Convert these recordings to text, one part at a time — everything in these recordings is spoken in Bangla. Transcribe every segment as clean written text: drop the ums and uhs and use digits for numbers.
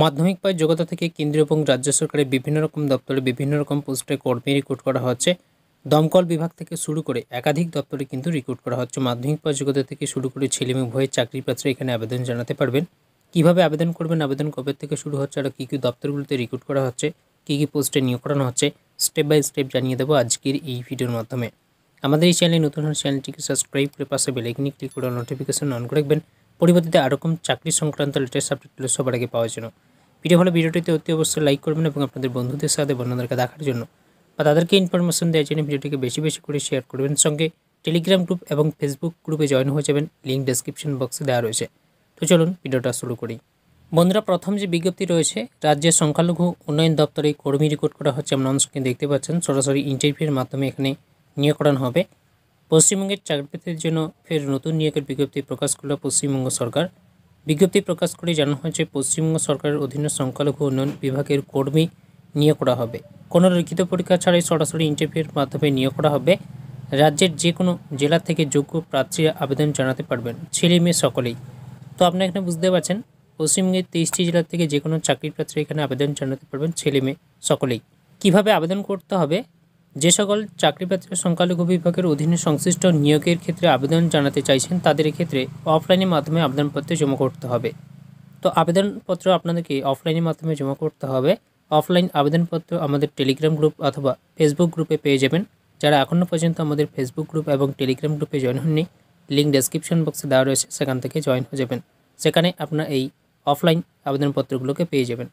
মাধ্যমিক পাস যোগ্যতা থেকে কেন্দ্রীয় এবং রাজ্য সরকারের বিভিন্ন রকম দপ্তরে বিভিন্ন রকম পোস্টে কর্মী রিক্রুট করা হচ্ছে। দমকল বিভাগ থেকে শুরু করে একাধিক দপ্তরে কিন্তু রিক্রুট করা হচ্ছে। মাধ্যমিক পাস যোগ্যতা থেকে শুরু করে ছেলেমেয়ে উভয়ের চাকরির প্রার্থীরা এখানে আবেদন জানাতে পারবেন। কিভাবে আবেদন করবেন, আবেদন কবে থেকে শুরু হচ্ছে, আর কী কী দপ্তরগুলোতে রিক্রুট করা হচ্ছে, কী কী পোস্টে নিয়োগ করানো হচ্ছে, স্টেপ বাই স্টেপ জানিয়ে দেবো আজকের এই ভিডিওর মাধ্যমে। আমাদের এই চ্যানেলে নতুন হলে চ্যানেলটিকে সাবস্ক্রাইব করে পাশে বেল আইকনে ক্লিক করে নোটিফিকেশন অন করে রাখবেন, পরিবর্তিতে আরকম চাকরি সংক্রান্ত লেটেস্ট আপডেটগুলো সবার আগে পাওয়ার জন্য। ভিডিওটিতে অতি অবশ্যই লাইক করবেন এবং আপনাদের বন্ধুদের সাথে বন্ধুদেরকে দেখার জন্য বা তাদেরকে ইনফরমেশন দেওয়ার জন্য ভিডিওটিকে বেশি বেশি করে শেয়ার করবেন। সঙ্গে টেলিগ্রাম গ্রুপ এবং ফেসবুক গ্রুপে জয়েন হয়ে যাবেন, লিঙ্ক ডেসক্রিপশন বক্সে দেওয়া রয়েছে। তো চলুন ভিডিওটা শুরু করি। বন্ধুরা, প্রথম যে বিজ্ঞপ্তি রয়েছে, রাজ্যের সংখ্যালঘু উন্নয়ন দপ্তরে কর্মী রিক্রুট করা হচ্ছে। আপনারা স্ক্রিনে দেখতে পাচ্ছেন, সরাসরি ইন্টারভিউর মাধ্যমে এখানে নিয়োগ করানো হবে। পশ্চিমবঙ্গের চাকরিপ্রার্থীদের জন্য ফের নতুন নিয়োগের বিজ্ঞপ্তি প্রকাশ করল পশ্চিমবঙ্গ সরকার। বিজ্ঞপ্তি প্রকাশ করে জানানো হয়েছে, পশ্চিমবঙ্গ সরকারের অধীনে সংখ্যালঘু উন্নয়ন বিভাগের কর্মী নিয়োগ করা হবে। কোনো লিখিত পরীক্ষা ছাড়াই সরাসরি ইন্টারভিউর মাধ্যমে নিয়োগ করা হবে। রাজ্যের যে কোনো জেলা থেকে যোগ্য প্রার্থীরা আবেদন জানাতে পারবেন, ছেলে মেয়ে সকলেই। তো আপনারা এখানে বুঝতে পারছেন, পশ্চিমবঙ্গের 23টি জেলা থেকে যে কোনো চাকরির প্রার্থীরা এখানে আবেদন জানাতে পারবেন, ছেলে মেয়ে সকলেই। কীভাবে আবেদন করতে হবে? যে সকল চাকরিপ্রার্থীরা সংখ্যালঘু বিভাগের অধীনে সংশ্লিষ্ট নিয়োগের ক্ষেত্রে আবেদন জানাতে চাইছেন, তাদের ক্ষেত্রে অফলাইনের মাধ্যমে আবেদনপত্র জমা করতে হবে। তো আবেদনপত্র আপনাদেরকে অফলাইনের মাধ্যমে জমা করতে হবে। অফলাইন আবেদনপত্র আমাদের টেলিগ্রাম গ্রুপ অথবা ফেসবুক গ্রুপে পেয়ে যাবেন। যারা এখনও পর্যন্ত আমাদের ফেসবুক গ্রুপ এবং টেলিগ্রাম গ্রুপে জয়েন হননি, লিঙ্ক ডেসক্রিপশন বক্সে দেওয়া রয়েছে, সেখান থেকে জয়েন হয়ে যাবেন। সেখানে আপনার এই অফলাইন আবেদনপত্রগুলোকে পেয়ে যাবেন।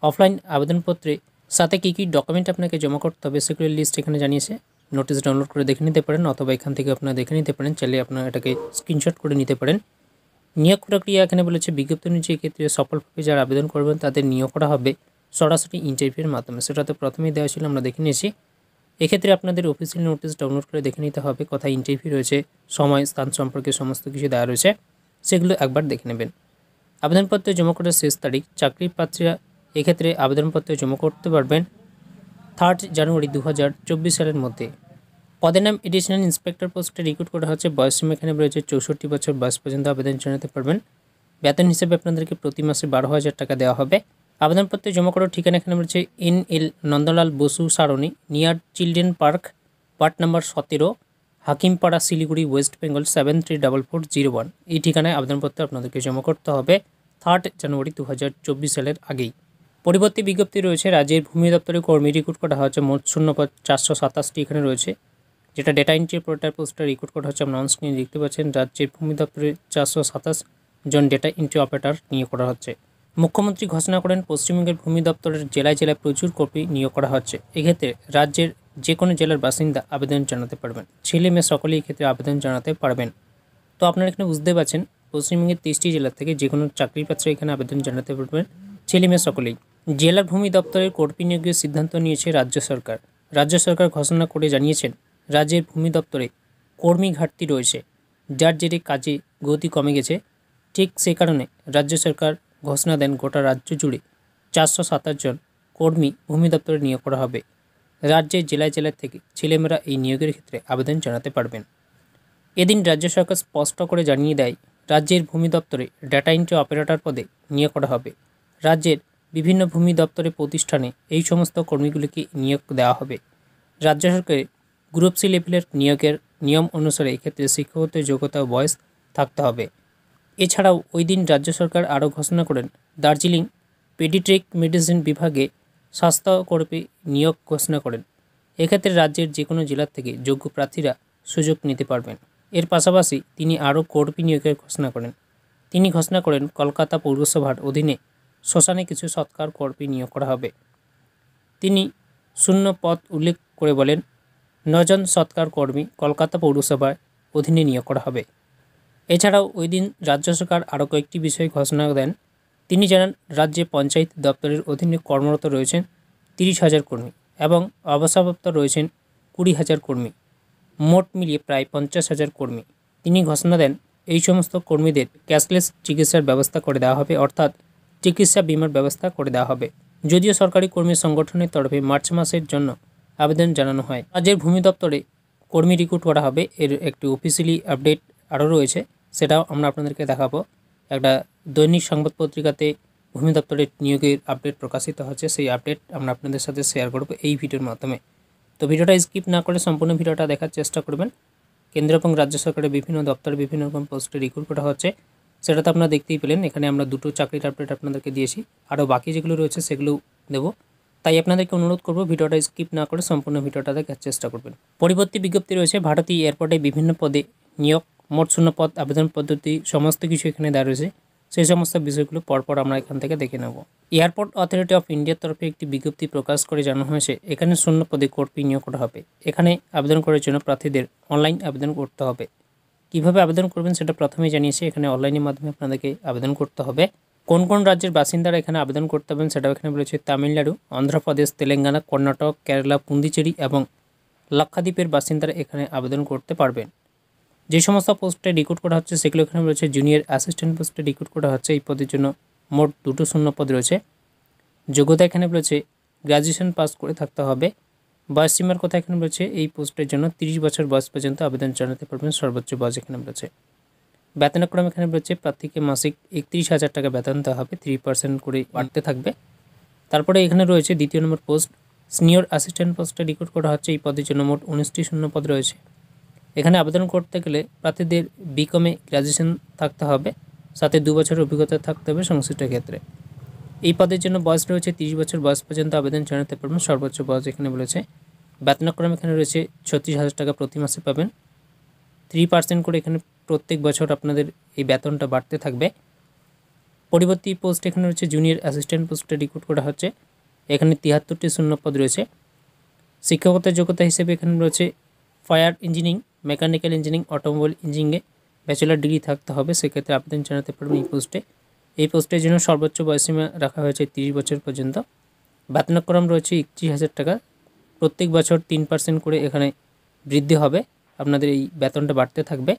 অফলাইন আবেদনপত্রে সাথে কী কী ডকুমেন্ট আপনাকে জমা করতে হবে সেগুলোর লিস্ট এখানে জানিয়েছে। নোটিশ ডাউনলোড করে দেখে নিতে পারেন অথবা এখান থেকে আপনারা দেখে নিতে পারেন। চাইলে আপনারা এটাকে স্ক্রিনশট করে নিতে পারেন। নিয়োগ প্রক্রিয়া এখানে বলেছে, বিজ্ঞপ্তি অনুযায়ী ক্ষেত্রে সফলভাবে যারা আবেদন করবেন তাদের নিয়োগ করা হবে সরাসরি ইন্টারভিউর মাধ্যমে। সেটা তো প্রথমেই দেওয়া ছিল, আমরা দেখে নিয়েছি। এক্ষেত্রে আপনাদের অফিসিয়াল নোটিশ ডাউনলোড করে দেখে নিতে হবে, কোথায় ইন্টারভিউ রয়েছে, সময় স্থান সম্পর্কে সমস্ত কিছু দেওয়া রয়েছে, সেগুলো একবার দেখে নেবেন। আবেদনপত্র জমা করার শেষ তারিখ, চাকরির প্রার্থীরা এক্ষেত্রে আবেদনপত্র জমা করতে পারবেন 3 জানুয়ারি 2024 সালের মধ্যে। পদের নাম এডিশনাল ইন্সপেক্টর পোস্টে রিক্রুট করা হচ্ছে। বয়সসীমা এখানে রয়েছে 64 বছর বয়স পর্যন্ত আবেদন জানাতে পারবেন। বেতন হিসেবে আপনাদেরকে প্রতি মাসে 12,000 টাকা দেওয়া হবে। আবেদনপত্র জমা করার ঠিকানা এখানে রয়েছে NL Nandalal Basu Sarani, near children park, ward number 17, Hakimpara, Siliguri, West Bengal 734401। এই ঠিকানায় আবেদনপত্র আপনাদেরকে জমা করতে হবে 3 জানুয়ারি 2024 সালের আগেই। পরবর্তী বিজ্ঞপ্তি রয়েছে, রাজ্যের ভূমি দপ্তরে কর্মী রিক্রুট করা হচ্ছে। মোট শূন্যপদ 427টি এখানে রয়েছে, যেটা ডেটা এন্ট্রি অপারেটর পোস্টে রিক্রুট করা হচ্ছে। আপনারা অনস্ক্রিনে দেখতে পাচ্ছেন, রাজ্যের ভূমি দপ্তরে 427 জন ডেটা এন্ট্রি অপারেটর নিয়োগ করা হচ্ছে। মুখ্যমন্ত্রী ঘোষণা করেন, পশ্চিমবঙ্গের ভূমি দপ্তরের জেলায় জেলায় প্রচুর কর্মী নিয়োগ করা হচ্ছে। এক্ষেত্রে রাজ্যের যে কোনো জেলার বাসিন্দা আবেদন জানাতে পারবেন, ছেলে মেয়ে সকলেই এক্ষেত্রে আবেদন জানাতে পারবেন। তো আপনারা এখানে বুঝতে পারছেন, পশ্চিমবঙ্গের 23টি জেলা থেকে যে কোনো চাকরির প্রার্থীরা এখানে আবেদন জানাতে পারবেন, ছেলে মেয়ে সকলেই। জেলার ভূমি দপ্তরের কর্মী নিয়োগের সিদ্ধান্ত নিয়েছে রাজ্য সরকার। রাজ্য সরকার ঘোষণা করে জানিয়েছেন, রাজ্যের ভূমি দপ্তরে কর্মী ঘাটতি রয়েছে, যার জেরে কাজে গতি কমে গেছে। ঠিক সেই কারণে রাজ্য সরকার ঘোষণা দেন, গোটা রাজ্য জুড়ে 427 জন কর্মী ভূমি দপ্তরে নিয়োগ করা হবে। রাজ্যের জেলায় জেলায় থেকে ছেলেমেয়েরা এই নিয়োগের ক্ষেত্রে আবেদন জানাতে পারবেন। এদিন রাজ্য সরকার স্পষ্ট করে জানিয়ে দেয়, রাজ্যের ভূমি দপ্তরে ডাটা এন্ট্রি অপারেটর পদে নিয়োগ করা হবে। রাজ্যের বিভিন্ন ভূমি দপ্তরের প্রতিষ্ঠানে এই সমস্ত কর্মীগুলিকে নিয়োগ দেওয়া হবে। রাজ্য সরকারের গ্রুপ সি লেভেলের নিয়োগের নিয়ম অনুসারে এক্ষেত্রে শিক্ষাগত যোগ্যতা ও বয়স থাকতে হবে। এছাড়াও ওই দিন রাজ্য সরকার আরও ঘোষণা করেন, দার্জিলিং পেডিট্রিক মেডিসিন বিভাগে স্বাস্থ্যকর্মী নিয়োগ ঘোষণা করেন। এক্ষেত্রে রাজ্যের যে কোনো জেলা থেকে যোগ্য প্রার্থীরা সুযোগ নিতে পারবেন। এর পাশাপাশি তিনি আরও কর্মী নিয়োগের ঘোষণা করেন। তিনি ঘোষণা করেন, কলকাতা পৌরসভার অধীনে শ্মশানে কিছু সৎকার কর্মী নিয়োগ করা হবে। তিনি শূন্য পদ উল্লেখ করে বলেন, 9 জন সৎকার কর্মী কলকাতা পৌরসভার অধীনে নিয়োগ করা হবে। এছাড়াও ওই দিন রাজ্য সরকার আরও কয়েকটি বিষয় ঘোষণা দেন। তিনি জানান, রাজ্যে পঞ্চায়েত দপ্তরের অধীনে কর্মরত রয়েছেন 30,000 কর্মী এবং অবসরপ্রাপ্ত রয়েছেন 20,000 কর্মী, মোট মিলিয়ে প্রায় 50,000 কর্মী। তিনি ঘোষণা দেন, এই সমস্ত কর্মীদের ক্যাশলেস চিকিৎসার ব্যবস্থা করে দেওয়া হবে, অর্থাৎ চিকিৎসা বিমার ব্যবস্থা করে দেওয়া হবে। যদিও সরকারি কর্মী সংগঠনের তরফে মার্চ মাসের জন্য আবেদন জানানো হয়। রাজ্যের ভূমি দপ্তরে কর্মী রিক্রুট করা হবে, এর একটি অফিসিয়ালি আপডেট আরও রয়েছে, সেটাও আমরা আপনাদেরকে দেখাবো। একটা দৈনিক সংবাদ পত্রিকাতে ভূমি দপ্তরের নিয়োগের আপডেট প্রকাশিত হচ্ছে, সেই আপডেট আমরা আপনাদের সাথে শেয়ার করব এই ভিডিওর মাধ্যমে। তো ভিডিওটা স্কিপ না করে সম্পূর্ণ ভিডিওটা দেখার চেষ্টা করবেন। কেন্দ্র এবং রাজ্য সরকারের বিভিন্ন দপ্তরে বিভিন্ন রকম পোস্টে রিক্রুট করা হচ্ছে, সেটা তো আপনারা দেখতেই পেলেন। এখানে আমরা দুটো চাকরির আপডেট আপনাদেরকে দিয়েছি, আরও বাকি যেগুলো রয়েছে সেগুলো দেবো। তাই আপনাদেরকে অনুরোধ করব ভিডিওটা স্কিপ না করে সম্পূর্ণ ভিডিওটা দেখার চেষ্টা করবেন। পরবর্তী বিজ্ঞপ্তি রয়েছে ভারতীয় এয়ারপোর্টে বিভিন্ন পদে নিয়োগ, মোট শূন্য পদ, আবেদন পদ্ধতি, সমস্ত কিছু এখানে দেওয়া রয়েছে। সেই সমস্ত বিষয়গুলো পরপর আমরা এখান থেকে দেখে নেব। এয়ারপোর্ট অথরিটি অফ ইন্ডিয়ার তরফে একটি বিজ্ঞপ্তি প্রকাশ করে জানানো হয়েছে এখানে শূন্য পদে কর্মী নিয়োগ করা হবে। এখানে আবেদন করার জন্য প্রার্থীদের অনলাইন আবেদন করতে হবে। কিভাবে আবেদন করবেন সেটা প্রথমেই জানিয়েছি। এখানে অনলাইনের মাধ্যমে আপনাদেরকে আবেদন করতে হবে। কোন কোন রাজ্যের বাসিন্দারা এখানে আবেদন করতে হবেন সেটাও এখানে বলেছে। তামিলনাড়ু, অন্ধ্রপ্রদেশ, তেলেঙ্গানা, কর্ণাটক, কেরালা, পুন্ডিচেরি এবং লাক্ষাদ্বীপের বাসিন্দারা এখানে আবেদন করতে পারবেন। যে সমস্ত পোস্টে রিক্রুট করা হচ্ছে সেগুলো এখানে রয়েছে। জুনিয়র অ্যাসিস্ট্যান্ট পোস্টে রিক্রুট করা হচ্ছে। এই পদের জন্য মোট 2টো শূন্য পদ রয়েছে। যোগ্যতা এখানে রয়েছে গ্র্যাজুয়েশন পাস করে থাকতে হবে। বয়স সীমার কথা এখানে রয়েছে। এই পোস্টের জন্য 30 বছর বয়স পর্যন্ত আবেদন জানাতে পারবেন। সর্বোচ্চ বয়স এখানে রয়েছে। বেতনক্রম এখানে রয়েছে। প্রার্থীকে মাসিক 31,000 টাকা বেতন দেওয়া হবে, 3% করে বাড়তে থাকবে। তারপরে এখানে রয়েছে দ্বিতীয় নম্বর পোস্ট, সিনিয়র অ্যাসিস্ট্যান্ট পোস্টে রিক্রুট করা হচ্ছে। এই পদের জন্য মোট 19টি শূন্য পদ রয়েছে। এখানে আবেদন করতে গেলে প্রার্থীদের বিকমে গ্র্যাজুয়েশন থাকতে হবে, সাথে 2 বছরের অভিজ্ঞতা থাকতে হবে সংশ্লিষ্ট ক্ষেত্রে। এই পদের জন্য বয়স রয়েছে 30 বছর বয়স পর্যন্ত আবেদন জানাতে পারবেন। সর্বোচ্চ বয়স এখানে বলেছে। বেতনক্রম এখানে রয়েছে 36,000 টাকা প্রতি মাসে পাবেন। 3% করে এখানে প্রত্যেক বছর আপনাদের এই বেতনটা বাড়তে থাকবে। পরবর্তী পোস্ট এখানে রয়েছে জুনিয়র অ্যাসিস্ট্যান্ট পোস্টে রিক্রুট করা হচ্ছে। এখানে 73টি শূন্য পদ রয়েছে। শিক্ষাগত যোগ্যতা হিসেবে এখানে রয়েছে fire engineering, mechanical engineering, automobile ইঞ্জিনিয়ারিংয়ে ব্যাচেলার ডিগ্রি থাকতে হবে, সেক্ষেত্রে আবেদন জানাতে পারবেন এই পোস্টে। এই পোস্টের জন্য সর্বোচ্চ বয়সীমা রাখা হয়েছে 30 বছর পর্যন্ত। বেতনক্রম রয়েছে 31,000 টাকা। প্রত্যেক বছর 3% করে এখানে বৃদ্ধি হবে, আপনাদের এই বেতনটা বাড়তে থাকবে।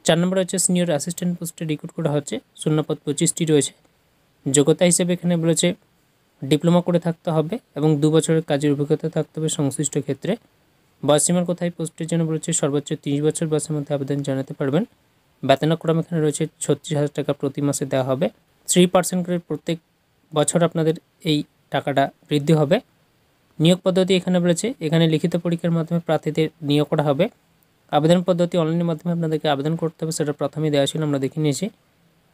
4 নম্বর রয়েছে সিনিয়র অ্যাসিস্ট্যান্ট পোস্টে রিক্রুট করা হচ্ছে। শূন্যপদ 25টি রয়েছে। যোগ্যতা হিসেবে এখানে বলেছে ডিপ্লোমা করে থাকতে হবে এবং 2 বছরের কাজের অভিজ্ঞতা থাকতে হবে সংশ্লিষ্ট ক্ষেত্রে। বয়সীমার কোথায় পোস্টের জন্য বলেছে সর্বোচ্চ 30 বছর বয়সের মধ্যে আবেদন জানাতে পারবেন। বেতনক্রম এখানে রয়েছে 36,000 টাকা প্রতি মাসে দেওয়া হবে। 3% করে প্রত্যেক বছর আপনাদের এই টাকাটা বৃদ্ধি হবে। নিয়োগ পদ্ধতি এখানে বলেছে এখানে লিখিত পরীক্ষার মাধ্যমে প্রার্থীদের নিয়োগ করা হবে। আবেদন পদ্ধতি অনলাইনের মাধ্যমে আপনাদেরকে আবেদন করতে হবে, সেটা প্রথমেই দেওয়া ছিল, আমরা দেখে নিয়েছি।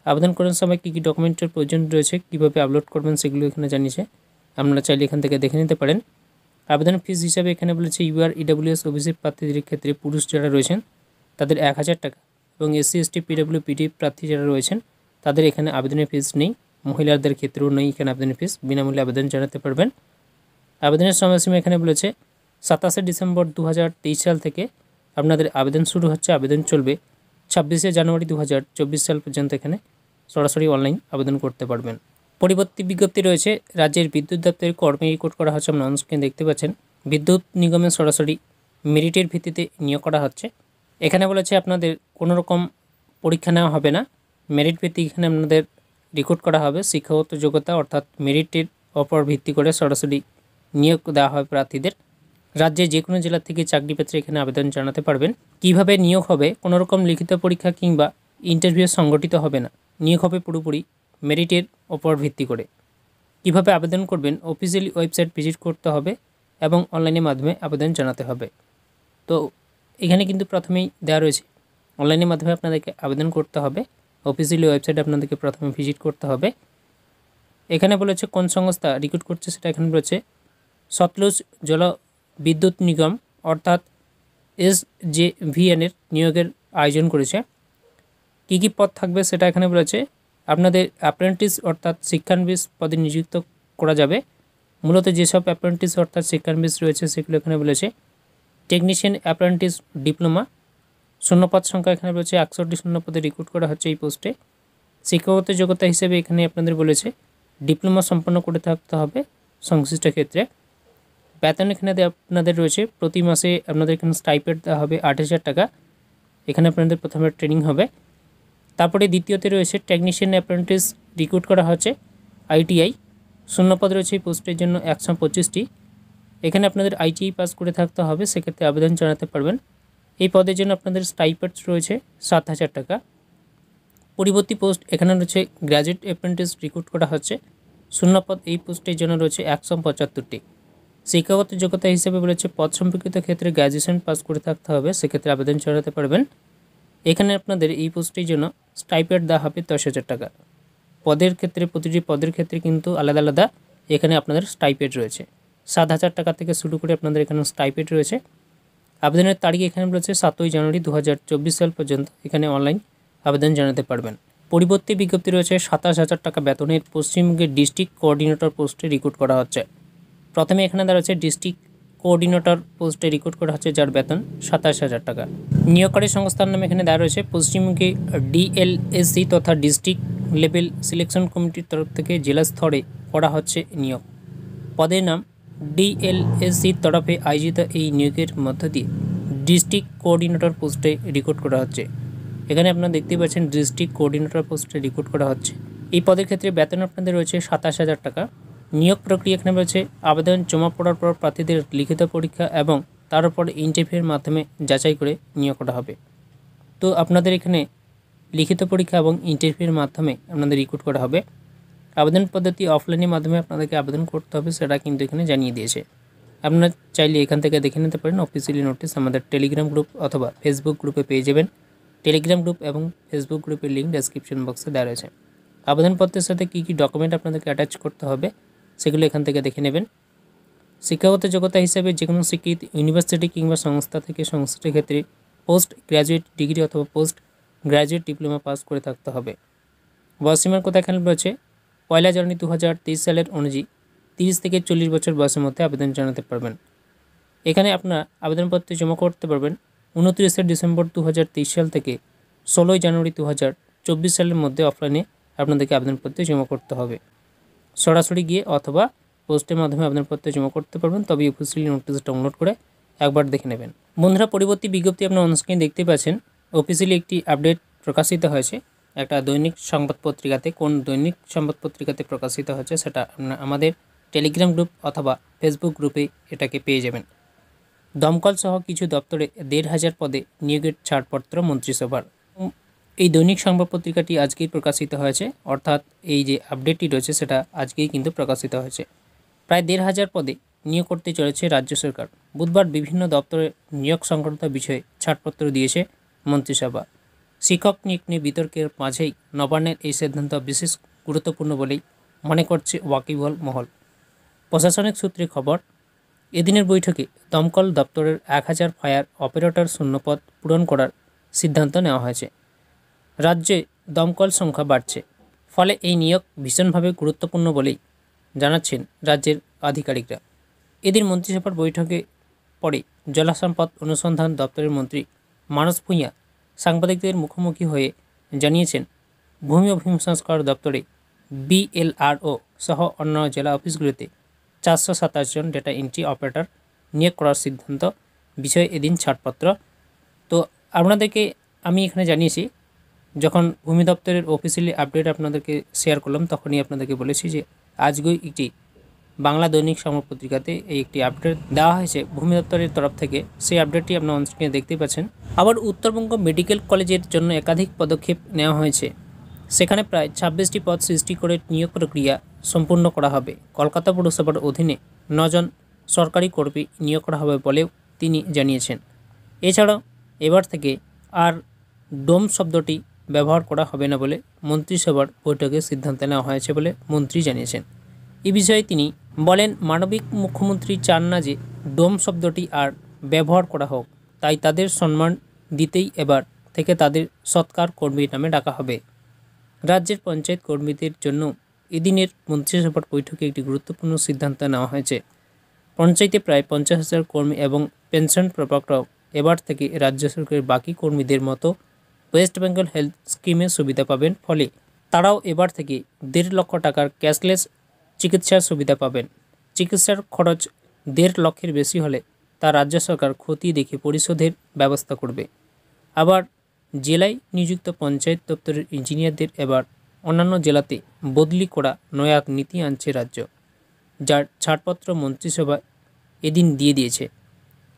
আবেদন করার সময় কী কী ডকুমেন্টের প্রয়োজন রয়েছে, কীভাবে আপলোড করবেন সেগুলো এখানে জানিয়েছে। আপনারা চাইলে এখান থেকে দেখে নিতে পারেন। আবেদন ফিস হিসাবে এখানে বলেছে ইউআর ইডব্লিউএস ওবিসি প্রার্থীদের ক্ষেত্রে পুরুষ যারা রয়েছেন তাদের 1,000 টাকা এবং এসসি এসটি পিডব্লিউপিডি প্রার্থী যারা রয়েছেন তাদের এখানে আবেদনের ফিস নেই। মহিলাদের ক্ষেত্রেও নেই এখানে আবেদনের ফিস, বিনামূল্যে আবেদন জানাতে পারবেন। আবেদনের সময়সীমা এখানে বলেছে 27শে ডিসেম্বর 2023 সাল থেকে আপনাদের আবেদন শুরু হচ্ছে। আবেদন চলবে 26শে জানুয়ারি 2024 সাল পর্যন্ত। এখানে সরাসরি অনলাইন আবেদন করতে পারবেন। পরবর্তী বিজ্ঞপ্তি রয়েছে রাজ্যের বিদ্যুৎ দপ্তরের কর্মী রিক্রুট করা হচ্ছে। আমরা অনস্ক্রিনে দেখতে পাচ্ছেন বিদ্যুৎ নিগমে সরাসরি মেরিটের ভিত্তিতে নিয়োগ করা হচ্ছে। এখানে বলেছে আপনাদের কোনো রকম পরীক্ষা নেওয়া হবে না, মেরিট ভিত্তিক এখানে আপনাদের রিক্রুট করা হবে। শিক্ষাগত যোগ্যতা অর্থাৎ মেরিটের ওপর ভিত্তি করে সরাসরি নিয়োগ দেওয়া হবে প্রার্থীদের। রাজ্যে যে কোনো জেলা থেকে চাকরি পেতে এখানে আবেদন জানাতে পারবেন। কিভাবে নিয়োগ হবে, কোনো রকম লিখিত পরীক্ষা কিংবা ইন্টারভিউ সংগঠিত হবে না, নিয়োগ হবে পুরোপুরি মেরিটের ওপর ভিত্তি করে। কিভাবে আবেদন করবেন, অফিসিয়ালি ওয়েবসাইট ভিজিট করতে হবে এবং অনলাইনের মাধ্যমে আবেদন জানাতে হবে। তো এখানে কিন্তু প্রথমেই দেওয়া রয়েছে অনলাইনের মাধ্যমে আপনাদেরকে আবেদন করতে হবে। অফিসিয়ালি ওয়েবসাইট আপনাদেরকে প্রথমে ভিজিট করতে হবে। এখানে বলেছে কোন সংস্থা রিক্রুট করছে, সেটা এখানে বলেছে সতলুজ জল বিদ্যুৎ নিগম অর্থাৎ SJVN এর নিয়োগের আয়োজন করেছে। কী কী পদ থাকবে সেটা এখানে বলেছে। আপনাদের অ্যাপ্রেন্টিস অর্থাৎ শিক্ষানবিশ পদে নিযুক্ত করা যাবে। মূলত যেসব অ্যাপ্রেন্টিস অর্থাৎ শিক্ষানবিশ রয়েছে সেগুলো এখানে বলেছে। টেকনিশিয়ান অ্যাপ্রেন্টিস ডিপ্লোমা, শূন্যপদ সংখ্যা এখানে রয়েছে 61টি শূন্যপদে রিক্রুট করা হচ্ছে এই পোস্টে। শিক্ষাগত যোগ্যতা হিসেবে এখানে আপনাদের বলেছে ডিপ্লোমা সম্পন্ন করে থাকতে হবে সংশ্লিষ্ট ক্ষেত্রে। বেতন এখানে আপনাদের রয়েছে প্রতি মাসে আপনাদের এখানে স্টাইপেন্ড দেওয়া হবে 8,000 টাকা। এখানে আপনাদের প্রথমে ট্রেনিং হবে। তারপরে দ্বিতীয়তে রয়েছে টেকনিশিয়ান অ্যাপ্রেন্টিস রিক্রুট করা হচ্ছে ITI। শূন্যপদ রয়েছে এই পোস্টের জন্য 125টি। এখানে আপনাদের ITI পাস করে থাকতে হবে, সেক্ষেত্রে আবেদন জানাতে পারবেন। এই পদের জন্য আপনাদের স্টাইপেন্ড রয়েছে 7,000 টাকা। পরবর্তী পোস্ট এখানে রয়েছে গ্র্যাজুয়েট অ্যাপ্রেন্টিস রিক্রুট করা হচ্ছে। শূন্যপদ এই পোস্টের জন্য রয়েছে 175টি। শিক্ষাগত যোগ্যতা হিসেবে বলেছে পদ সম্পর্কিত ক্ষেত্রে গ্র্যাজুয়েশন পাস করে থাকতে হবে, সেক্ষেত্রে আবেদন জানাতে পারবেন। এখানে আপনাদের এই পোস্টের জন্য স্টাইপেন্ড দেওয়া হবে 10,000 টাকা। পদের ক্ষেত্রে প্রতিটি পদের ক্ষেত্রে কিন্তু আলাদা আলাদা এখানে আপনাদের স্টাইপেন্ড রয়েছে। 7,000 টাকা থেকে শুরু করে আপনাদের এখানে স্টাইপেন্ড রয়েছে। আবেদনের তারিখ এখানে রয়েছে 7ই জানুয়ারি 2024 সাল পর্যন্ত এখানে অনলাইন আবেদন জানাতে পারবেন। পরিবর্তী বিজ্ঞপ্তি রয়েছে 27,000 টাকা বেতনের পশ্চিমবঙ্গের ডিস্ট্রিক্ট কোঅর্ডিনেটর পোস্টে রিক্রুট করা হচ্ছে। প্রথমে এখানে দেওয়া হচ্ছে ডিস্ট্রিক্ট কোঅর্ডিনেটর পোস্টে রিক্রুট করা হচ্ছে, যার বেতন 27,000 টাকা। নিয়োগকারী সংস্থার নাম এখানে দেওয়া রয়েছে পশ্চিমবঙ্গে ডিএলএসসি তথা ডিস্ট্রিক্ট লেভেল সিলেকশন কমিটির তরফ থেকে জেলা স্তরে করা হচ্ছে নিয়োগ। পদের নাম ডিএলএসসির তরফে আয়োজিত এই নিয়োগের মধ্য দিয়ে ডিস্ট্রিক্ট কোঅর্ডিনেটর পোস্টে রিক্রুট করা হচ্ছে। এখানে আপনারা দেখতে পাচ্ছেন ডিস্ট্রিক্ট কোঅর্ডিনেটর পোস্টে রিক্রুট করা হচ্ছে। এই পদের ক্ষেত্রে বেতন আপনাদের রয়েছে 27,000 টাকা। নিয়োগ প্রক্রিয়া এখানে রয়েছে আবেদন জমা পড়ার পর প্রার্থীদের লিখিত পরীক্ষা এবং তার উপর ইন্টারভিউয়ের মাধ্যমে যাচাই করে নিয়োগ করা হবে। তো আপনাদের এখানে লিখিত পরীক্ষা এবং ইন্টারভিউয়ের মাধ্যমে আপনাদের রিক্রুট করা হবে। আবেদন পদ্ধতি অফলাইনের মাধ্যমে আপনাদেরকে আবেদন করতে হবে, সেটা কিন্তু এখানে জানিয়ে দিয়েছে। আপনারা চাইলে এখান থেকে দেখে নিতে পারেন। অফিসিয়ালি নোটিশ আমাদের টেলিগ্রাম গ্রুপ অথবা ফেসবুক গ্রুপে পেয়ে যাবেন। টেলিগ্রাম গ্রুপ এবং ফেসবুক গ্রুপের লিঙ্ক ডেসক্রিপশন বক্সে দেওয়া রয়েছে। আবেদনপত্রের সাথে কী কী ডকুমেন্ট আপনাদেরকে অ্যাটাচ করতে হবে সেগুলো এখান থেকে দেখে নেবেন। শিক্ষাগত যোগ্যতা হিসেবে যে কোনো স্বীকৃত ইউনিভার্সিটি কিংবা সংস্থা থেকে সংশ্লিষ্ট ক্ষেত্রে পোস্ট গ্র্যাজুয়েট ডিগ্রি অথবা পোস্ট গ্র্যাজুয়েট ডিপ্লোমা পাস করে থাকতে হবে। বয়সীমার কথা এখানে রয়েছে 1 জানুয়ারি 2023 সালের অনুযায়ী 30 থেকে 40 বছর বয়সের মধ্যে আবেদন জানাতে পারবেন। এখানে আপনার আবেদনপত্র জমা করতে পারবেন 29 ডিসেম্বর 2023 সাল থেকে 16 জানুয়ারি 2024 সালের মধ্যে। অফলাইনে আপনাদেরকে আবেদনপত্র জমা করতে হবে। সরাসরি গিয়ে অথবা পোস্টের মাধ্যমে আবেদনপত্র জমা করতে পারবেন, তবে অফিসিয়ালি নোটিশ ডাউনলোড করে একবার দেখে নেবেন। বন্ধুরা, পরবর্তী বিজ্ঞপ্তি আপনার অনস্ক্রিনে দেখতে পাচ্ছেন। অফিসিয়ালি একটি আপডেট প্রকাশিত হয়েছে একটা দৈনিক সংবাদ পত্রিকাতে। কোন দৈনিক সংবাদ পত্রিকাতে প্রকাশিত হয়েছে সেটা আমাদের টেলিগ্রাম গ্রুপ অথবা ফেসবুক গ্রুপে এটাকে পেয়ে যাবেন। দমকল সহ কিছু দপ্তরে 1,500 পদে নিয়োগের ছাড়পত্র মন্ত্রিসভার। এই দৈনিক সংবাদ পত্রিকাটি আজকেই প্রকাশিত হয়েছে, অর্থাৎ এই যে আপডেটটি রয়েছে সেটা আজকেই কিন্তু প্রকাশিত হয়েছে। প্রায় 1,500 পদে নিয়োগ করতে চলেছে রাজ্য সরকার। বুধবার বিভিন্ন দপ্তরে নিয়োগ সংক্রান্ত বিষয়ে ছাড়পত্র দিয়েছে মন্ত্রিসভা। শিক্ষক নিয়োগ নিয়ে বিতর্কের মাঝেই নবান্নের এই সিদ্ধান্ত বিশেষ গুরুত্বপূর্ণ বলেই মনে করছে ওয়াকিবহাল মহল। প্রশাসনিক সূত্রে খবর, এদিনের বৈঠকে দমকল দপ্তরের 1,000 ফায়ার অপারেটর শূন্যপদ পূরণ করার সিদ্ধান্ত নেওয়া হয়েছে। রাজ্যে দমকল সংখ্যা বাড়ছে, ফলে এই নিয়োগ ভীষণভাবে গুরুত্বপূর্ণ বলেই জানাচ্ছেন রাজ্যের আধিকারিকরা। এদিন মন্ত্রিসভার বৈঠকে পরে জলসম্পদ অনুসন্ধান দপ্তরের মন্ত্রী মানস ভূঁইয়া সাংবাদিকদের মুখোমুখি হয়ে জানিয়েছেন, ভূমি ও ভূমি সংস্কার দপ্তরে BLRO সহ অন্য জেলা অফিসগুলিতে 427 জন ডেটা এন্ট্রি অপারেটর নিয়োগ করার সিদ্ধান্ত বিষয়ে এদিন ছাড়পত্র। তো আপনাদেরকে আমি এখানে জানিয়েছি, যখন ভূমি দপ্তরের অফিসিয়ালি আপডেট আপনাদেরকে শেয়ার করলাম তখনই আপনাদেরকে বলেছি যে আজকেই একটি বাংলা দৈনিক সংবাদ পত্রিকাতে এই একটি আপডেট দেওয়া হয়েছে ভূমি দপ্তরের তরফ থেকে। সেই আপডেটটি আপনারা অনস্ক্রিনে দেখতে পাচ্ছেন। আবার উত্তরবঙ্গ মেডিকেল কলেজের জন্য একাধিক পদক্ষেপ নেওয়া হয়েছে। সেখানে প্রায় 26টি পদ সৃষ্টি করে নিয়োগ প্রক্রিয়া সম্পূর্ণ করা হবে। কলকাতা পৌরসভার অধীনে 9 জন সরকারি কর্মী নিয়োগ করা হবে বলেও তিনি জানিয়েছেন। এছাড়াও এবার থেকে আর ডোম শব্দটি ব্যবহার করা হবে না বলে মন্ত্রিসভার বৈঠকে সিদ্ধান্ত নেওয়া হয়েছে বলে মন্ত্রী জানিয়েছেন। এই বিষয়ে তিনি বলেন, মানবিক মুখ্যমন্ত্রী চান না যে ডোম শব্দটি আর ব্যবহার করা হোক, তাই তাদের সম্মান দিতেই এবার থেকে তাদের সৎকার কর্মী নামে ডাকা হবে। রাজ্যের পঞ্চায়েত কর্মীদের জন্য এদিনের মন্ত্রিসভার বৈঠকে একটি গুরুত্বপূর্ণ সিদ্ধান্ত নেওয়া হয়েছে। পঞ্চায়েতে প্রায় 50,000 কর্মী এবং পেনশন প্রাপকরাও এবার থেকে রাজ্য সরকারের বাকি কর্মীদের মতো ওয়েস্ট বেঙ্গল হেলথ স্কিমের সুবিধা পাবেন। ফলে তারাও এবার থেকে 1.5 লক্ষ টাকার ক্যাশলেস চিকিৎসার সুবিধা পাবেন। চিকিৎসার খরচ 1.5 লক্ষের বেশি হলে তা রাজ্য সরকার খতিয়ে দেখে পরিশোধের ব্যবস্থা করবে। আবার জেলায় নিযুক্ত পঞ্চায়েত দপ্তরের ইঞ্জিনিয়ারদের এবার অন্যান্য জেলাতে বদলি করা নয়া নীতি আনছে রাজ্য, যার ছাড়পত্র মন্ত্রিসভা এদিন দিয়ে দিয়েছে।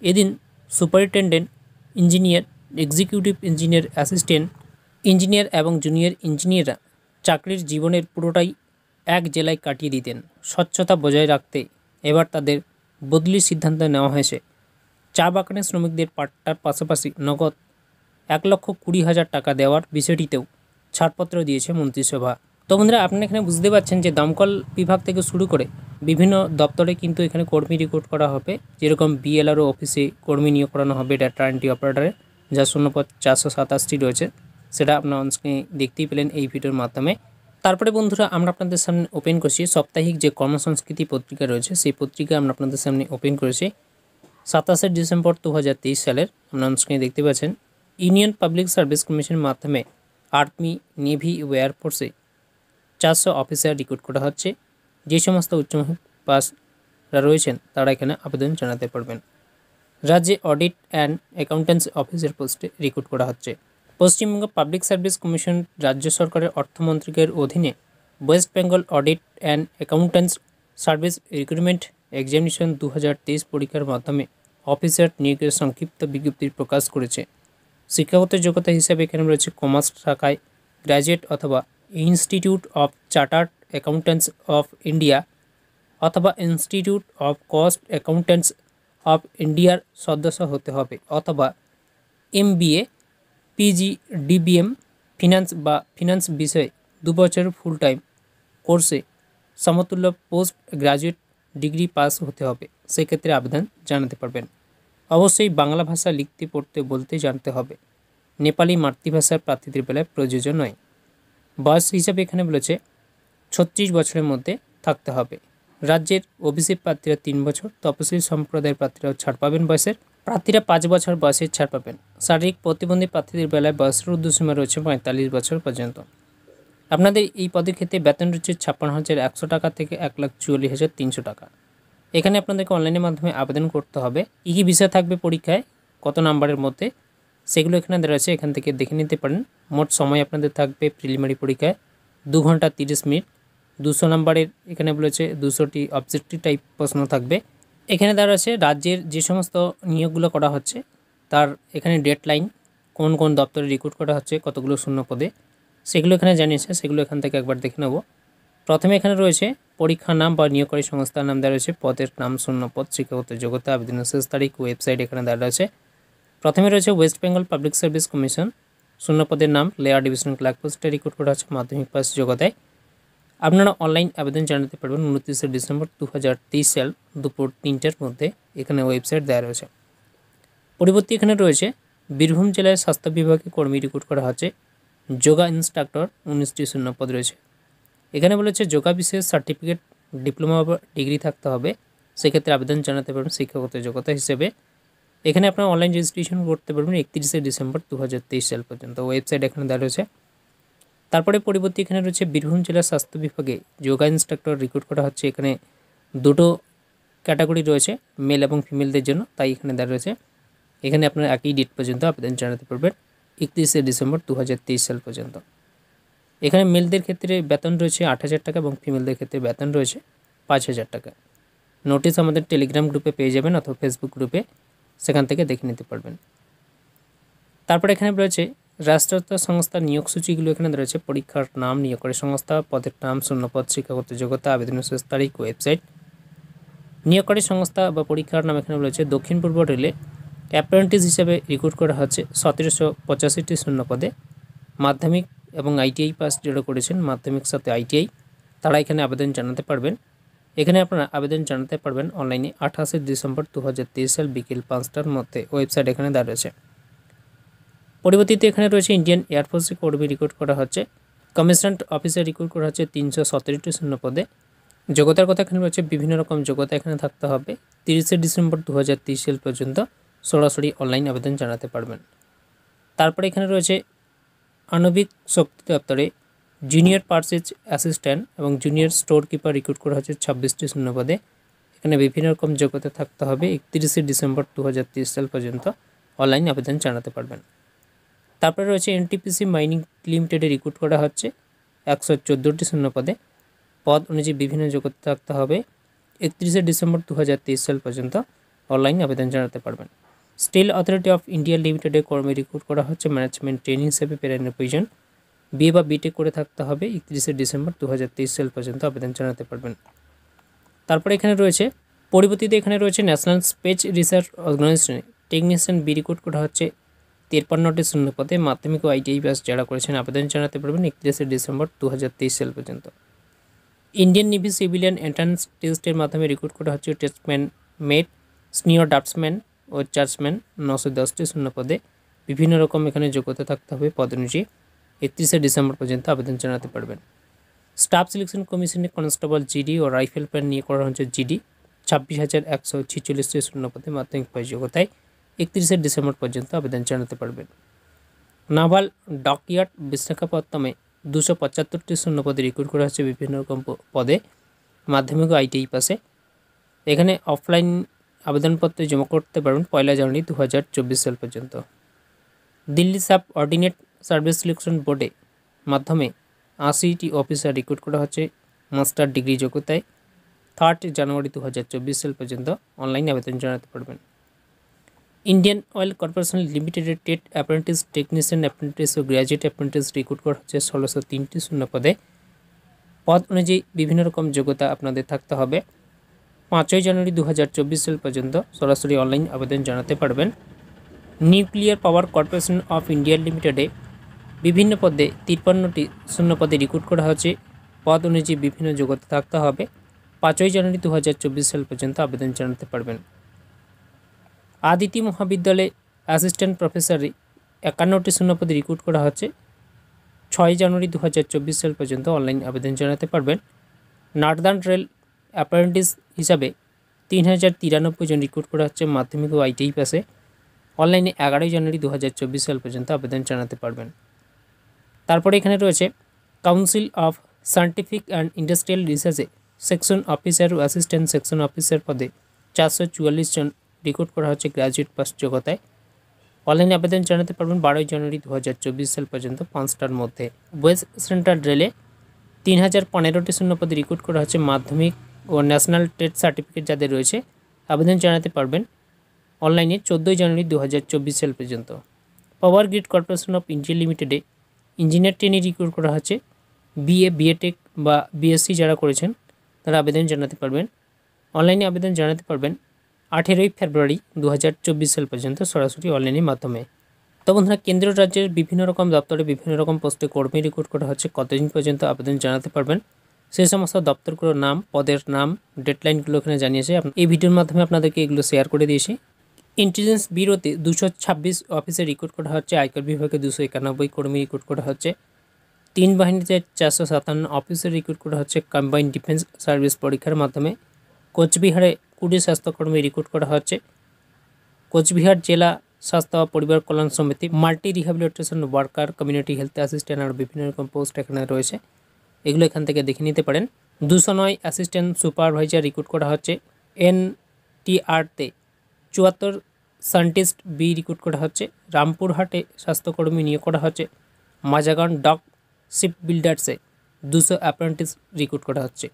এদিন superintendent engineer, executive engineer, assistant engineer এবং জুনিয়র ইঞ্জিনিয়াররা চাকরির জীবনের পুরোটাই এক জেলায় কাটিয়ে দিতেন। স্বচ্ছতা বজায় রাখতে এবার তাদের বদলির সিদ্ধান্ত নেওয়া হয়েছে। চা বাগানের শ্রমিকদের পাট্টার পাশাপাশি নগদ 1,20,000 টাকা দেওয়ার বিষয়টিতেও ছাড়পত্র দিয়েছে মন্ত্রিসভা। তো বন্ধুরা, আপনারা এখানে বুঝতে পারছেন যে দমকল বিভাগ থেকে শুরু করে বিভিন্ন দপ্তরে কিন্তু এখানে কর্মী রিক্রুট করা হবে। যেরকম বিএলআরও অফিসে কর্মী নিয়োগ করানো হবে ডাটা এন্ট্রি অপারেটরে, যা শূন্যপদ 427টি রয়েছে, সেটা আপনারা অনস্ক্রিনে দেখতেই পেলেন এই ভিডিওর মাধ্যমে। তারপরে বন্ধুরা, আমরা আপনাদের সামনে ওপেন করছি সাপ্তাহিক যে কর্মসংস্কৃতি পত্রিকা রয়েছে, সেই পত্রিকা আমরা আপনাদের সামনে ওপেন করেছি 27শে ডিসেম্বর 2023 সালের। আপনারা অনস্ক্রিনে দেখতে পাচ্ছেন ইউনিয়ন পাবলিক সার্ভিস কমিশনের মাধ্যমে আর্মি, নেভি ও এয়ারফোর্সে 400 অফিসার রিক্রুট করা হচ্ছে। যে সমস্ত উচ্চমাধ্যমিক পাসরা রয়েছেন তারা এখানে আবেদন জানাতে পারবেন। রাজ্যে অডিট অ্যান্ড অ্যাকাউন্টেন্টস অফিসের পোস্টে রিক্রুট করা হচ্ছে। পশ্চিমবঙ্গ পাবলিক সার্ভিস কমিশন রাজ্য সরকারের অর্থমন্ত্রকের অধীনে West Bengal audit and accountants service recruitment examination 2023 পরীক্ষার মাধ্যমে অফিসার নিয়োগের সংক্ষিপ্ত বিজ্ঞপ্তি প্রকাশ করেছে। শিক্ষাগত যোগ্যতা হিসেবে এখানে রয়েছে কমার্স শাখায় গ্র্যাজুয়েট অথবা institute of chartered accountants of India অথবা institute of cost accountants of ইন্ডিয়ার সদস্য হতে হবে, অথবা MBA, PG, DBM, ফিনান্স বিষয়ে 2 বছরের ফুল টাইম কোর্সে সমতুল্য পোস্ট গ্রাজুয়েট ডিগ্রি পাস হতে হবে। সেক্ষেত্রে আবেদন জানাতে পারবেন। অবশ্যই বাংলা ভাষা লিখতে, পড়তে, বলতে জানতে হবে। নেপালি মাতৃভাষার প্রার্থীদের বেলায় প্রযোজ্য নয়। বয়স হিসাবে এখানে বলেছে 36 বছরের মধ্যে থাকতে হবে। রাজ্যের ওবিসি প্রার্থীরা 3 বছর, তপশিলি সম্প্রদায়ের প্রার্থীরাও ছাড় পাবেন বয়সের। প্রার্থীরা 5 বছর বয়সের ছাড় পাবেন। শারীরিক প্রতিবন্ধী প্রার্থীদের বেলায় বয়সের ঊর্ধ্বসীমা রয়েছে 45 বছর পর্যন্ত। আপনাদের এই পদের ক্ষেত্রে বেতন রয়েছে 56,100 টাকা থেকে 1,44,300 টাকা। এখানে আপনাদেরকে অনলাইনের মাধ্যমে আবেদন করতে হবে। কী কী বিষয় থাকবে পরীক্ষায়, কত নাম্বারের মধ্যে, সেগুলো এখানে দেওয়া আছে, এখান থেকে দেখে নিতে পারেন। মোট সময় আপনাদের থাকবে প্রিলিমিনারি পরীক্ষায় 2 ঘন্টা 30 মিনিট। 200 নাম্বারের এখানে বলেছে 200টি অবজেক্টিভ টাইপ প্রশ্ন থাকবে। এখানে দেওয়া আছে রাজ্যের যে সমস্ত নিয়োগগুলো করা হচ্ছে তার এখানে ডেডলাইন, কোন কোন দপ্তরে রিক্রুট করা হচ্ছে, কতগুলো শূন্য পদে, সেগুলো এখানে জানিয়েছে। সেগুলো এখান থেকে একবার দেখে নেব। প্রথমে এখানে রয়েছে পরীক্ষার নাম বা নিয়োগকারী সংস্থার নাম দেওয়া রয়েছে, পদের নাম, শূন্য পদ, শিক্ষাগত যোগ্যতা, আবেদনের শেষ তারিখ, ওয়েবসাইট এখানে দেওয়া রয়েছে। প্রথমে রয়েছে West Bengal public service commission, শূন্য পদের নাম, লেয়ার ডিভিশন ক্লার্ক পোস্টে রিক্রুট করা হচ্ছে মাধ্যমিক পাস যোগ্যতায়। আপনারা অনলাইন আবেদন জানাতে পারবেন 29শে ডিসেম্বর 2023 সাল দুপুর 3টার মধ্যে। এখানে ওয়েবসাইট দেওয়া রয়েছে। পরবর্তী এখানে রয়েছে বীরভূম জেলায় স্বাস্থ্য বিভাগে কর্মী রিক্রুট করা হচ্ছে। যোগা ইনস্ট্রাক্টর 19টি শূন্য পদ রয়েছে। এখানে বলেছে যোগা বিষয়ে সার্টিফিকেট, ডিপ্লোমা বা ডিগ্রি থাকতে হবে। সেক্ষেত্রে আবেদন জানাতে পারবেন শিক্ষাগত যোগ্যতা হিসেবে। এখানে আপনারা অনলাইন রেজিস্ট্রেশন করতে পারবেন 31শে ডিসেম্বর 2023 সাল পর্যন্ত। ওয়েবসাইট এখানে দেওয়া রয়েছে। তারপরে পরবর্তী এখানে রয়েছে বীরভূম জেলার স্বাস্থ্য বিভাগে যোগা ইনস্ট্রাক্টর রিক্রুট করা হচ্ছে। এখানে দুটো ক্যাটাগরি রয়েছে, মেল এবং ফিমেলদের জন্য, তাই এখানে দেওয়া রয়েছে। এখানে আপনারা একই ডেট পর্যন্ত আবেদন জানাতে পারবেন 31শে ডিসেম্বর 2023 সাল পর্যন্ত। এখানে মেলদের ক্ষেত্রে বেতন রয়েছে 8,000 টাকা এবং ফিমেলদের ক্ষেত্রে বেতন রয়েছে 5,000 টাকা। নোটিশ আমাদের টেলিগ্রাম গ্রুপে পেয়ে যাবেন অথবা ফেসবুক গ্রুপে, সেখান থেকে দেখে নিতে পারবেন। তারপরে এখানে রয়েছে রাষ্ট্রায়ত্ত সংস্থার নিয়োগ সূচিগুলো এখানে রয়েছে। পরীক্ষার নাম, নিয়োগকারী সংস্থা, পদের নাম, শূন্যপদ, শিক্ষাগত যোগ্যতা, আবেদনের শেষ তারিখ, ওয়েবসাইট। নিয়োগকারী সংস্থা বা পরীক্ষার নাম এখানে রয়েছে দক্ষিণ পূর্ব রেলে অ্যাপ্রেন্টিস হিসেবে রিক্রুট করা হচ্ছে 1785টি শূন্য পদে। মাধ্যমিক এবং ITI পাস যারা করেছেন, মাধ্যমিক সাথে ITI, তারা এখানে আবেদন জানাতে পারবেন। এখানে আপনারা আবেদন জানাতে পারবেন অনলাইনে 28শে ডিসেম্বর 2023 সাল বিকেল 5টার মধ্যে। ওয়েবসাইট এখানে দেওয়া রয়েছে। পরবর্তীতে এখানে রয়েছে ইন্ডিয়ান এয়ারফোর্সে কর্মী রিক্রুট করা হচ্ছে। কমিশনারেট অফিসার রিক্রুট করা হচ্ছে 317টি শূন্য পদে। যোগ্যতার কথা এখানে রয়েছে বিভিন্ন রকম যোগ্যতা এখানে থাকতে হবে। 30শে ডিসেম্বর 2023 সাল পর্যন্ত সরাসরি অনলাইন আবেদন জানাতে পারবেন। তারপরে এখানে রয়েছে আণবিক শক্তি দপ্তরে জুনিয়র পারচেজ অ্যাসিস্ট্যান্ট এবং জুনিয়র স্টোর কিপার রিক্রুট করা হচ্ছে 26টি শূন্য পদে। এখানে বিভিন্ন রকম যোগ্যতা থাকতে হবে। 31শে ডিসেম্বর 2023 সাল পর্যন্ত অনলাইন আবেদন জানাতে পারবেন। তারপরে রয়েছে NTPC মাইনিং লিমিটেডে রিক্রুট করা হচ্ছে 114টি শূন্য পদে। পদ অনুযায়ী বিভিন্ন যোগ্যতা থাকতে হবে। 31শে ডিসেম্বর 2023 সাল পর্যন্ত অনলাইন আবেদন জানাতে পারবেন। স্টিল অথরিটি অফ ইন্ডিয়া লিমিটেডে কর্মী রিক্রুট করা হচ্ছে ম্যানেজমেন্ট ট্রেনিং হিসেবে প্রেরণের প্রয়োজন। বিএ বা বিটেক করে থাকতে হবে। 31শে ডিসেম্বর 2023 সাল পর্যন্ত আবেদন জানাতে পারবেন। তারপরে এখানে রয়েছে পরবর্তীতে এখানে রয়েছে ন্যাশনাল স্পেস রিসার্চ অর্গানাইজেশনে টেকনিশিয়ান বি রিক্রুট করা হচ্ছে 53টি শূন্য পদে। মাধ্যমিক ও আইটিআই পাস যারা করেছেন আবেদন জানাতে পারবেন 31শে ডিসেম্বর 2023 সাল পর্যন্ত। ইন্ডিয়ান নেভি সিভিলিয়ান এন্ট্রান্স টেস্টের মাধ্যমে রিক্রুট করা হচ্ছে টেস্টম্যান, মেট, সিনিয়র ড্রাফটসম্যান ও চার্জম্যান 910টি শূন্য পদে। বিভিন্ন রকম এখানে যোগ্যতা থাকতে হবে পদ অনুযায়ী। 31শে ডিসেম্বর পর্যন্ত আবেদন জানাতে পারবেন। স্টাফ সিলেকশন কমিশনে কনস্টেবল জিডি ও রাইফেল প্যান নিয়ে করা হচ্ছে জিডি 26,146টি শূন্য পদে। মাধ্যমিক পাস যোগ্যতায় 31শে ডিসেম্বর পর্যন্ত আবেদন জানাতে পারবেন। নাভাল ডকইয়ার্ড বিশাখাপত্তমে 275টি শূন্য পদে রিক্রুট করা হচ্ছে বিভিন্ন রকম পদে। মাধ্যমিক ও আইটিআই পাসে। এখানে অফলাইন আবেদনপত্র জমা করতে পারবেন 1 জানুয়ারি 2024 সাল পর্যন্ত। Delhi sub ordinate service selection বোর্ডে মাধ্যমে 80টি অফিসার রিক্রুট করা হচ্ছে মাস্টার ডিগ্রি যোগ্যতায়। 3 জানুয়ারি 2024 সাল পর্যন্ত অনলাইনে আবেদন জানাতে পারবেন। ইন্ডিয়ান অয়েল কর্পোরেশন লিমিটেডের টেট অ্যাপ্রেন্টিস, টেকনিশিয়ান অ্যাপ্রেন্টিস ও গ্র্যাজুয়েট অ্যাপ্রেন্টিস রিক্রুট করা হচ্ছে 1603টি শূন্য পদে। পদ অনুযায়ী বিভিন্ন রকম যোগ্যতা আপনাদের থাকতে হবে। 5 জানুয়ারি 2024 সাল পর্যন্ত সরাসরি অনলাইন আবেদন জানাতে পারবেন। Nuclear power corporation of India লিমিটেডে বিভিন্ন পদে 53টি শূন্য পদে রিক্রুট করা হচ্ছে। পদ অনুযায়ী বিভিন্ন যোগ্যতা থাকতে হবে। 5 জানুয়ারি 2024 সাল পর্যন্ত আবেদন জানাতে পারবেন। আদিতি মহাবিদ্যালয়ে অ্যাসিস্ট্যান্ট প্রফেসরে 51টি শূন্য পদে রিক্রুট করা হচ্ছে। 6 জানুয়ারি 2024 সাল পর্যন্ত অনলাইন আবেদন জানাতে পারবেন। নর্দার্ন রেল অ্যাপ্রেন্টিস হিসাবে 3093 জন রিক্রুট করা হচ্ছে মাধ্যমিক ও আইটিআই পাসে। অনলাইনে 11 জানুয়ারি 2024 সাল পর্যন্ত আবেদন জানাতে পারবেন। তারপরে এখানে রয়েছে council of scientific and industrial রিসার্চে সেকশন অফিসার ও অ্যাসিস্ট্যান্ট সেকশন অফিসার পদে 444 জন রিক্রুট করা হচ্ছে গ্র্যাজুয়েট পাস যোগ্যতায়। অনলাইনে আবেদন জানাতে পারবেন 12 জানুয়ারি 2024 সাল পর্যন্ত 5টার মধ্যে। ওয়েস্ট সেন্ট্রাল রেলে 3015টি শূন্য পদে রিক্রুট করা হচ্ছে মাধ্যমিক ও ন্যাশনাল ট্রেড সার্টিফিকেট যাদের রয়েছে আবেদন জানাতে পারবেন অনলাইনে 14 জানুয়ারি 2024 সাল পর্যন্ত। Power grid corporation of India লিমিটেডে ইঞ্জিনিয়ার ট্রেনে রিক্রুট করা হচ্ছে। বিএ, বিএটেক বা বিএসসি যারা করেছেন তারা আবেদন জানাতে পারবেন। অনলাইনে আবেদন জানাতে পারবেন 18 ফেব্রুয়ারি 2024 সাল পর্যন্ত সরাসরি অনলাইনের মাধ্যমে। তো বন্ধুরা, কেন্দ্র রাজ্যের বিভিন্ন রকম দপ্তরে বিভিন্ন রকম পোস্টে কর্মী রিক্রুট করা হচ্ছে। কতদিন পর্যন্ত আবেদন জানাতে পারবেন সেই সমস্ত দপ্তরগুলোর নাম, পদের নাম, ডেডলাইনগুলো এখানে জানিয়েছে। এই ভিডিওর মাধ্যমে আপনাদেরকে এগুলো শেয়ার করে দিয়েছি। ইন্টেলিজেন্স ব্যুরোতে 226 অফিসে রিক্রুট করা হচ্ছে। আয়কর বিভাগে 291 কর্মী রিক্রুট করা হচ্ছে। 3 বাহিনীতে 457 অফিসে রিক্রুট করা হচ্ছে কম্বাইন্ড ডিফেন্স সার্ভিস পরীক্ষার মাধ্যমে। কোচবিহারে 20 স্বাস্থ্যকর্মী রিক্রুট করা হচ্ছে। কোচবিহার জেলা স্বাস্থ্য ও পরিবার কল্যাণ সমিতি multi rehabilitation worker, community health assistant আর বিভিন্ন রকম পোস্ট এখানে রয়েছে। এগুলো এখান থেকে দেখে নিতে পারেন। 209 অ্যাসিস্ট্যান্ট সুপারভাইজার রিক্রুট করা হচ্ছে। এনটিআরতে 74 সায়েন্টিস্ট বি রিক্রুট করা হচ্ছে। রামপুরহাটে স্বাস্থ্যকর্মী নিয়োগ করা হচ্ছে। মাজাগান ডক শিপ বিল্ডার্সে 200 অ্যাপ্রেন্টিস রিক্রুট করা হচ্ছে।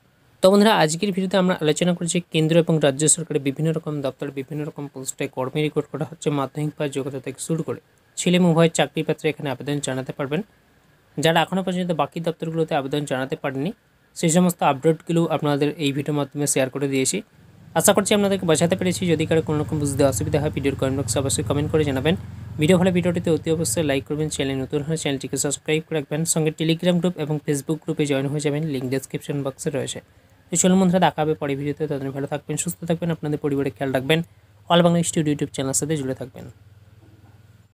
তো বন্ধুরা, আজকের ভিডিওতে আমরা আলোচনা করেছি কেন্দ্র এবং রাজ্য সরকারের বিভিন্ন রকম দপ্তরে বিভিন্ন রকম পোস্টে কর্মী রিক্রুট করা হচ্ছে। মাধ্যমিক পাস যোগ্যতা থেকে শুরু করে ছেলে উভয় চাকরি পাত্রে এখানে আবেদন জানাতে পারবেন। যারা এখনও পর্যন্ত বাকি দপ্তরগুলোতে আবেদন জানাতে পারেননি সেই সমস্ত আপডেটগুলো আপনাদের এই ভিডিওর মাধ্যমে শেয়ার করে দিয়েছি। আশা করছি আপনাদেরকে বোঝাতে পেরেছি। যদি কারো কোনো রকম বুঝতে অসুবিধা হয় ভিডিওর কমেন্ট বক্সে অবশ্যই কমেন্ট করে জানাবেন। ভিডিও ভালো ভিডিওটিতে অতি অবশ্যই লাইক করবেন। চ্যানেল নতুন হলে চ্যানেলটিকে সাবস্ক্রাইব করে রাখবেন। সঙ্গে টেলিগ্রাম গ্রুপ এবং ফেসবুক গ্রুপে জয়েন হয়ে যাবেন, লিঙ্ক ডেসক্রিপশন বক্সে রয়েছে। তো চলুন বন্ধুরা, দেখা হবে পরের ভিডিওতে। তাদের ভালো থাকবেন, সুস্থ থাকবেন, আপনাদের পরিবারের খেয়াল রাখবেন। অল বাংলা স্টুডিও ইউটিউব চ্যানেলের সাথে জুড়ে থাকবেন।